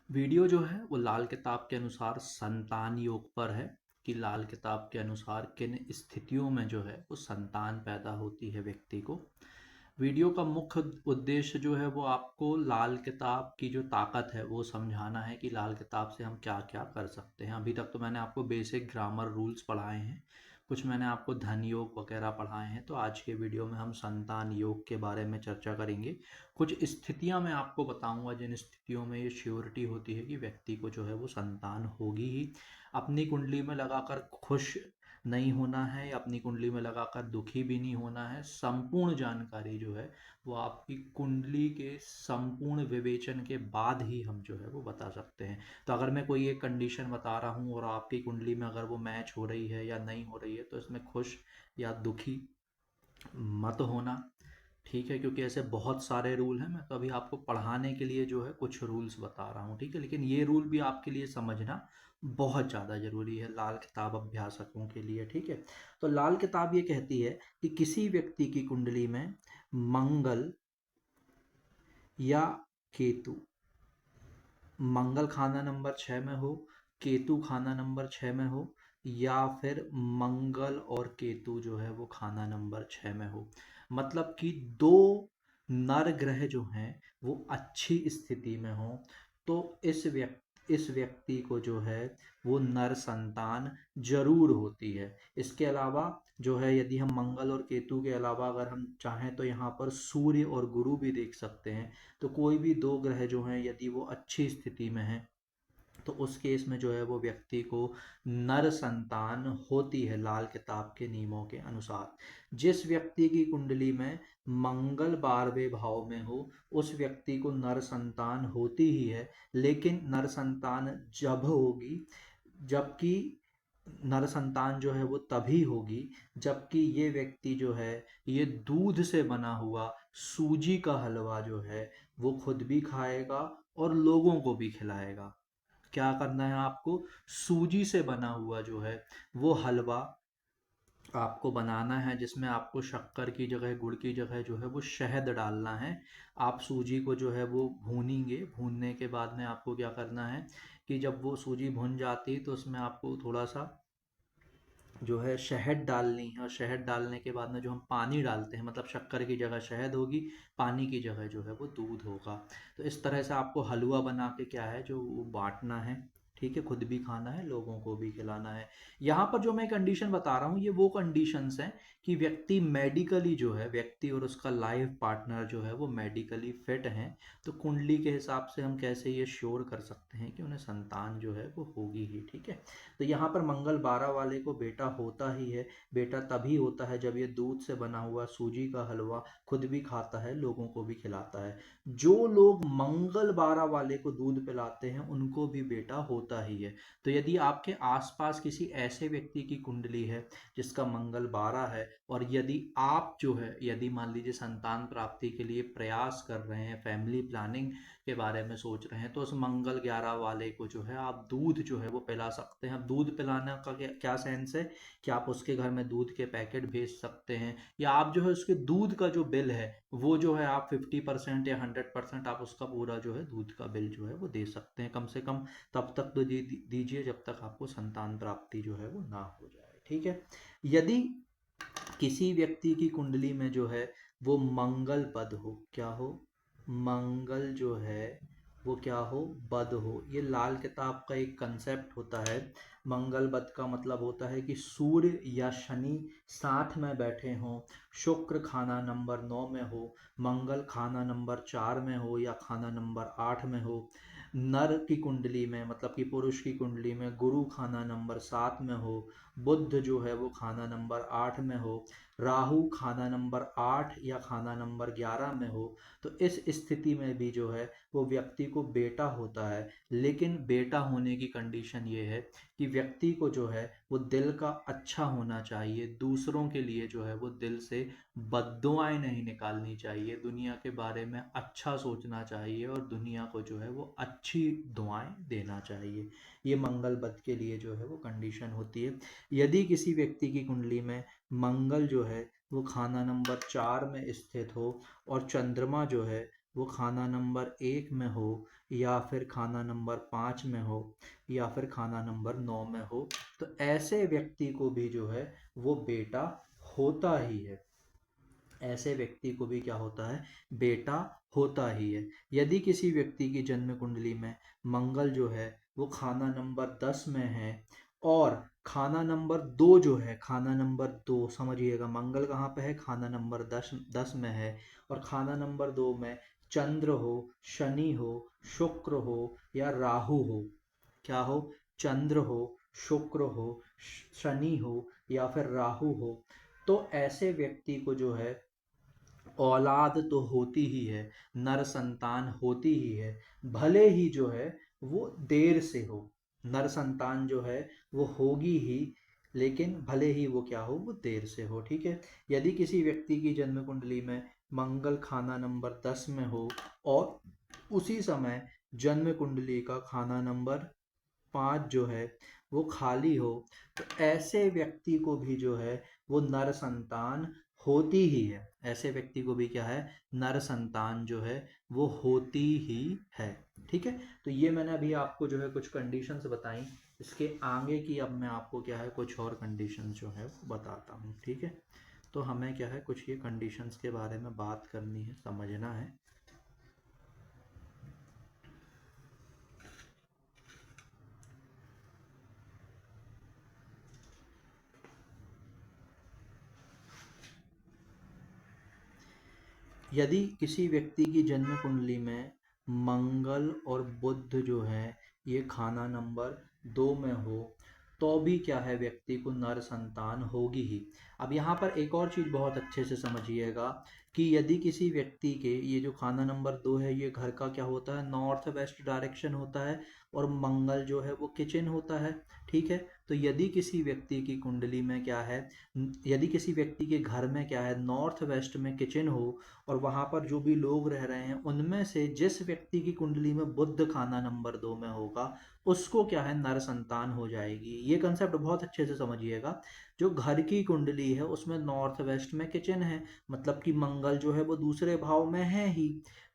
Video जो है वो लाल किताब के अनुसार संतान योग पर है कि लाल किताब के अनुसार किन स्थितियों में जो है वो संतान पैदा होती है व्यक्ति को। वीडियो का मुख्य उद्देश्य जो है वो आपको लाल किताब की जो ताकत है वो समझाना है कि लाल किताब से हम क्या क्या कर सकते हैं। अभी तक तो मैंने आपको बेसिक ग्रामर रूल्स पढ़ाए हैं, कुछ मैंने आपको धन योग वगैरह पढ़ाए हैं। तो आज के वीडियो में हम संतान योग के बारे में चर्चा करेंगे। कुछ स्थितियां मैं आपको बताऊंगा जिन स्थितियों में ये श्योरिटी होती है कि व्यक्ति को जो है वो संतान होगी ही। अपनी कुंडली में लगाकर खुश नहीं होना है या अपनी कुंडली में लगाकर दुखी भी नहीं होना है। संपूर्ण जानकारी जो है वो आपकी कुंडली के संपूर्ण विवेचन के बाद ही हम जो है वो बता सकते हैं। तो अगर मैं कोई एक कंडीशन बता रहा हूँ और आपकी कुंडली में अगर वो मैच हो रही है या नहीं हो रही है तो इसमें खुश या दुखी मत होना, ठीक है, क्योंकि ऐसे बहुत सारे रूल हैं। मैं तो अभी आपको पढ़ाने के लिए जो है कुछ रूल्स बता रहा हूँ, ठीक है, लेकिन ये रूल भी आपके लिए समझना बहुत ज़्यादा ज़रूरी है लाल किताब अभ्यासकों के लिए, ठीक है। तो लाल किताब ये कहती है कि किसी व्यक्ति की कुंडली में मंगल या केतु, मंगल खाना नंबर 6 में हो, केतु खाना नंबर 6 में हो, या फिर मंगल और केतु जो है वो खाना नंबर 6 में हो, मतलब कि दो नर ग्रह जो हैं वो अच्छी स्थिति में हो, तो इस व्यक्ति को जो है वो नर संतान जरूर होती है। इसके अलावा जो है यदि हम मंगल और केतु के अलावा अगर हम चाहें तो यहाँ पर सूर्य और गुरु भी देख सकते हैं। तो कोई भी दो ग्रह जो हैं यदि वो अच्छी स्थिति में हैं तो उस केस में जो है वो व्यक्ति को नर संतान होती है लाल किताब के नियमों के अनुसार। जिस व्यक्ति की कुंडली में मंगल 12वें भाव में हो उस व्यक्ति को नर संतान होती ही है, लेकिन नर संतान जब होगी, जबकि नर संतान जो है वो तभी होगी जबकि ये व्यक्ति जो है ये दूध से बना हुआ सूजी का हलवा जो है वो खुद भी खाएगा और लोगों को भी खिलाएगा। क्या करना है आपको, सूजी से बना हुआ जो है वो हलवा आपको बनाना है, जिसमें आपको शक्कर की जगह गुड़ की जगह जो है वो शहद डालना है। आप सूजी को जो है वो भूनेंगे, भूनने के बाद में आपको क्या करना है कि जब वो सूजी भुन जाती है तो उसमें आपको थोड़ा सा जो है शहद डालनी है, और शहद डालने के बाद में जो हम पानी डालते हैं, मतलब शक्कर की जगह शहद होगी, पानी की जगह जो है वो दूध होगा। तो इस तरह से आपको हलवा बना के क्या है जो वो बांटना है, ठीक है, खुद भी खाना है लोगों को भी खिलाना है। यहाँ पर जो मैं कंडीशन बता रहा हूँ ये वो कंडीशंस हैं कि व्यक्ति मेडिकली जो है, व्यक्ति और उसका लाइफ पार्टनर जो है वो मेडिकली फिट हैं। तो कुंडली के हिसाब से हम कैसे ये श्योर कर सकते हैं कि उन्हें संतान जो है वो होगी ही, ठीक है। तो यहाँ पर मंगल 12 वाले को बेटा होता ही है। बेटा तभी होता है जब ये दूध से बना हुआ सूजी का हलवा खुद भी खाता है लोगों को भी खिलाता है। जो लोग मंगल 12 वाले को दूध पिलाते हैं उनको भी बेटा होता ही है। तो यदि आपके आसपास किसी ऐसे व्यक्ति की कुंडली है जिसका मंगल 12 है, और यदि आप जो है यदि मान लीजिए संतान प्राप्ति के लिए प्रयास कर रहे हैं, फैमिली प्लानिंग के बारे में सोच रहे हैं, तो उस मंगल 11 वाले को जो है आप दूध जो है वो पिला सकते हैं। अब दूध पिलाने का क्या क्या सेंस है कि आप उसके घर में दूध के पैकेट भेज सकते हैं, या आप जो है उसके दूध का जो बिल है वो जो है आप 50% या 100% आप उसका पूरा जो है दूध का बिल जो है वो दे सकते हैं। कम से कम तब तक तो दीजिए जब तक आपको संतान प्राप्ति जो है वो ना हो जाए, ठीक है। यदि किसी व्यक्ति की कुंडली में जो है वो मंगल बद हो, क्या हो, मंगल जो है वो क्या हो, बद हो। ये लाल किताब का एक कंसेप्ट होता है। मंगल बद का मतलब होता है कि सूर्य या शनि साथ में बैठे हों, शुक्र खाना नंबर 9 में हो, मंगल खाना नंबर 4 में हो या खाना नंबर 8 में हो। नर की कुंडली में मतलब कि पुरुष की कुंडली में गुरु खाना नंबर 7 में हो, बुध जो है वो खाना नंबर 8 में हो, राहु खाना नंबर 8 या खाना नंबर 11 में हो, तो इस स्थिति में भी जो है वो व्यक्ति को बेटा होता है। लेकिन बेटा होने की कंडीशन ये है कि व्यक्ति को जो है वो दिल का अच्छा होना चाहिए, दूसरों के लिए जो है वो दिल से बद्दुआएं नहीं निकालनी चाहिए, दुनिया के बारे में अच्छा सोचना चाहिए और दुनिया को जो है वो अच्छी दुआएं देना चाहिए। ये मंगल बद के लिए जो है वो कंडीशन होती है। यदि किसी व्यक्ति की कुंडली में मंगल जो है वो खाना नंबर 4 में स्थित हो और चंद्रमा जो है वो खाना नंबर 1 में हो, या फिर खाना नंबर 5 में हो, या फिर खाना नंबर 9 में हो, तो ऐसे व्यक्ति को भी जो है वो बेटा होता ही है। ऐसे व्यक्ति को भी क्या होता है, बेटा होता ही है। यदि किसी व्यक्ति की जन्म कुंडली में मंगल जो है वो खाना नंबर 10 में है, और खाना नंबर 2 जो है, खाना नंबर 2 समझिएगा, मंगल कहाँ पे है, खाना नंबर 10 में है, और खाना नंबर 2 में चंद्र हो, शनि हो, शुक्र हो या राहु हो, क्या हो, चंद्र हो, शुक्र हो, शनि हो या फिर राहु हो, तो ऐसे व्यक्ति को जो है औलाद तो होती ही है, नर संतान होती ही है, भले ही जो है वो देर से हो। नर संतान जो है वो होगी ही, लेकिन भले ही वो क्या हो, वो देर से हो। ठीक है। यदि किसी व्यक्ति की जन्म कुंडली में मंगल खाना नंबर 10 में हो, और उसी समय जन्म कुंडली का खाना नंबर 5 जो है वो खाली हो, तो ऐसे व्यक्ति को भी जो है वो नर संतान होती ही है। ऐसे व्यक्ति को भी क्या है, नर संतान जो है वो होती ही है। ठीक है। तो ये मैंने अभी आपको जो है कुछ कंडीशंस बताई। इसके आगे की अब मैं आपको क्या है कुछ और कंडीशंस जो है वो बताता हूँ। ठीक है। तो हमें क्या है कुछ ये कंडीशंस के बारे में बात करनी है, समझना है। यदि किसी व्यक्ति की जन्म कुंडली में मंगल और बुध जो है ये खाना नंबर 2 में हो, तो भी क्या है, व्यक्ति को नर संतान होगी ही। अब यहाँ पर एक और चीज़ बहुत अच्छे से समझिएगा कि यदि किसी व्यक्ति के ये जो खाना नंबर 2 है, ये घर का क्या होता है, नॉर्थ वेस्ट डायरेक्शन होता है, और मंगल जो है वो किचन होता है। ठीक है। तो यदि किसी व्यक्ति की कुंडली में क्या है, यदि किसी व्यक्ति के घर में क्या है, नॉर्थ वेस्ट में किचन हो, और वहाँ पर जो भी लोग रह रहे हैं उनमें से जिस व्यक्ति की कुंडली में बुध खाना नंबर 2 में होगा, उसको क्या है, नर संतान हो जाएगी। ये कंसेप्ट बहुत अच्छे से समझिएगा। जो घर की कुंडली है उसमें नॉर्थ वेस्ट में किचन है, मतलब कि मंगल जो है वो दूसरे भाव में है ही।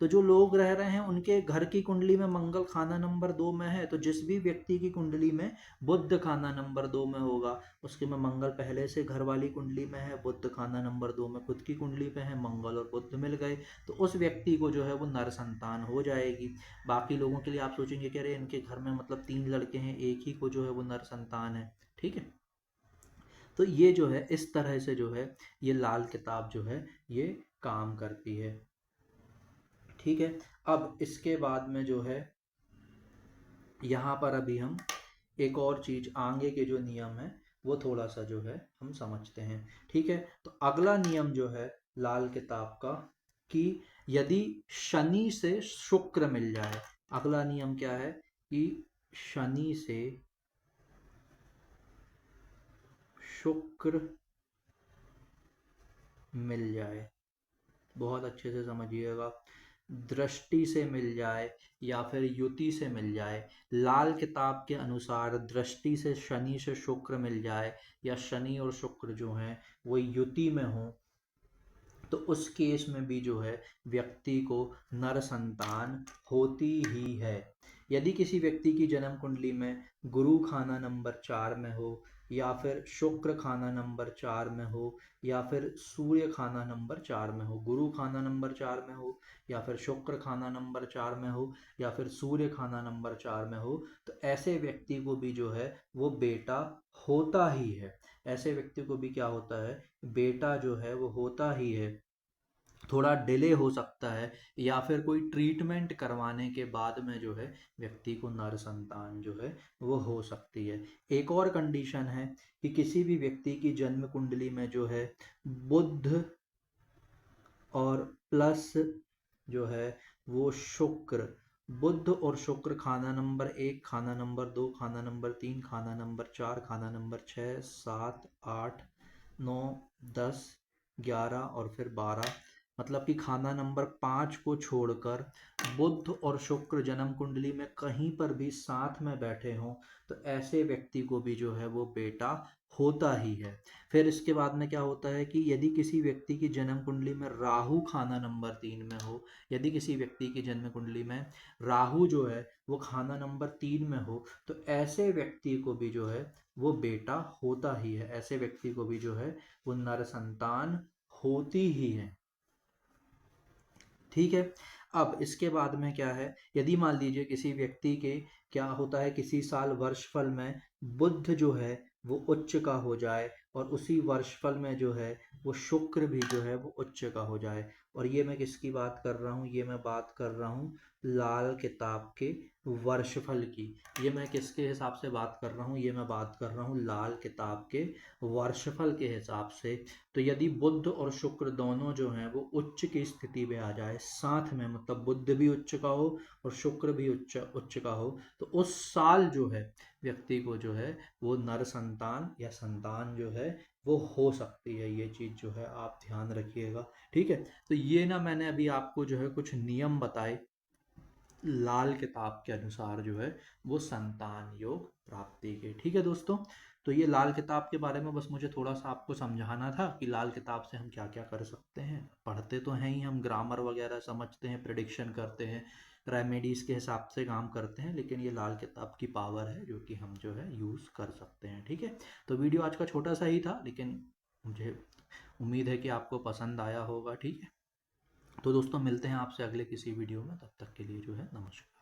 तो जो लोग रह रहे हैं उनके घर की कुंडली में मंगल खाना नंबर 2 में है, तो जिस भी व्यक्ति की कुंडली में बुध खाना नंबर 2 में होगा, उसके में मंगल पहले से घर वाली कुंडली में है, बुध खाना नंबर 2 में खुद की कुंडली पे है, मंगल और बुध मिल गए, तो उस व्यक्ति को जो है वो नर संतान हो जाएगी। बाकी लोगों के लिए आप सोचेंगे कि अरे इनके घर में मतलब 3 लड़के हैं, एक ही को जो है वो नर संतान है। ठीक है। तो ये जो है इस तरह से जो है ये लाल किताब जो है ये काम करती है। ठीक है। अब इसके बाद में जो है यहाँ पर अभी हम एक और चीज, आगे के जो नियम है वो थोड़ा सा जो है हम समझते हैं। ठीक है। तो अगला नियम जो है लाल किताब का, कि यदि शनि से शुक्र मिल जाए, अगला नियम क्या है कि शनि से शुक्र मिल जाए, बहुत अच्छे से समझिएगा, दृष्टि से मिल जाए या फिर युति से मिल जाए। लाल किताब के अनुसार दृष्टि से शनि से शुक्र मिल जाए, या शनि और शुक्र जो हैं वो युति में हो, तो उस केस में भी जो है व्यक्ति को नर संतान होती ही है। यदि किसी व्यक्ति की जन्म कुंडली में गुरु खाना नंबर 4 में हो, या फिर शुक्र खाना नंबर 4 में हो, या फिर सूर्य खाना नंबर 4 में हो, गुरु खाना नंबर 4 में हो, या फिर शुक्र खाना नंबर 4 में हो, या फिर सूर्य खाना नंबर 4 में हो, तो ऐसे व्यक्ति को भी जो है वो बेटा होता ही है। ऐसे व्यक्ति को भी क्या होता है, बेटा जो है वो होता ही है। थोड़ा डिले हो सकता है, या फिर कोई ट्रीटमेंट करवाने के बाद में जो है व्यक्ति को नर संतान जो है वो हो सकती है। एक और कंडीशन है कि किसी भी व्यक्ति की जन्म कुंडली में जो है बुध और प्लस जो है वो शुक्र, बुध और शुक्र खाना नंबर 1, खाना नंबर 2, खाना नंबर 3, खाना नंबर 4, खाना नंबर 6, 7, 8, 9, 10, 11 और फिर 12, मतलब कि खाना नंबर 5 को छोड़कर बुध और शुक्र जन्म कुंडली में कहीं पर भी साथ में बैठे हों तो ऐसे व्यक्ति को भी जो है वो बेटा होता ही है। फिर इसके बाद में क्या होता है कि यदि किसी व्यक्ति की जन्म कुंडली में राहु खाना नंबर 3 में हो, यदि किसी व्यक्ति की जन्म कुंडली में राहु जो है वो खाना नंबर 3 में हो तो ऐसे व्यक्ति को भी जो है वो बेटा होता ही है, ऐसे व्यक्ति को भी जो है वो नर संतान होती ही है। ठीक है। अब इसके बाद में क्या है, यदि मान लीजिए किसी व्यक्ति के क्या होता है, किसी साल वर्षफल में बुध जो है वो उच्च का हो जाए और उसी वर्षफल में जो है वो शुक्र भी जो है वो उच्च का हो जाए। और ये मैं किसकी बात कर रहा हूँ, ये मैं बात कर रहा हूँ लाल किताब के वर्षफल की। ये मैं किसके हिसाब से बात कर रहा हूँ, ये मैं बात कर रहा हूँ लाल किताब के वर्षफल के हिसाब से। तो यदि बुध और शुक्र दोनों जो हैं वो उच्च की स्थिति में आ जाए साथ में, मतलब बुध भी उच्च का हो और शुक्र भी उच्च उच्च का हो, तो उस साल जो है व्यक्ति को जो है वो नर संतान या संतान जो है वो हो सकती है। ये चीज़ जो है आप ध्यान रखिएगा। ठीक है। तो ये ना मैंने अभी आपको जो है कुछ नियम बताए लाल किताब के अनुसार जो है वो संतान योग प्राप्ति के। ठीक है दोस्तों, तो ये लाल किताब के बारे में बस मुझे थोड़ा सा आपको समझाना था कि लाल किताब से हम क्या क्या कर सकते हैं। पढ़ते तो हैं ही, हम ग्रामर वगैरह समझते हैं, प्रिडिक्शन करते हैं, रेमेडीज के हिसाब से काम करते हैं, लेकिन ये लाल किताब की पावर है जो कि हम जो है यूज़ कर सकते हैं। ठीक है। तो वीडियो आज का छोटा सा ही था, लेकिन मुझे उम्मीद है कि आपको पसंद आया होगा। ठीक है। तो दोस्तों मिलते हैं आपसे अगले किसी वीडियो में, तब तक के लिए जो है नमस्कार।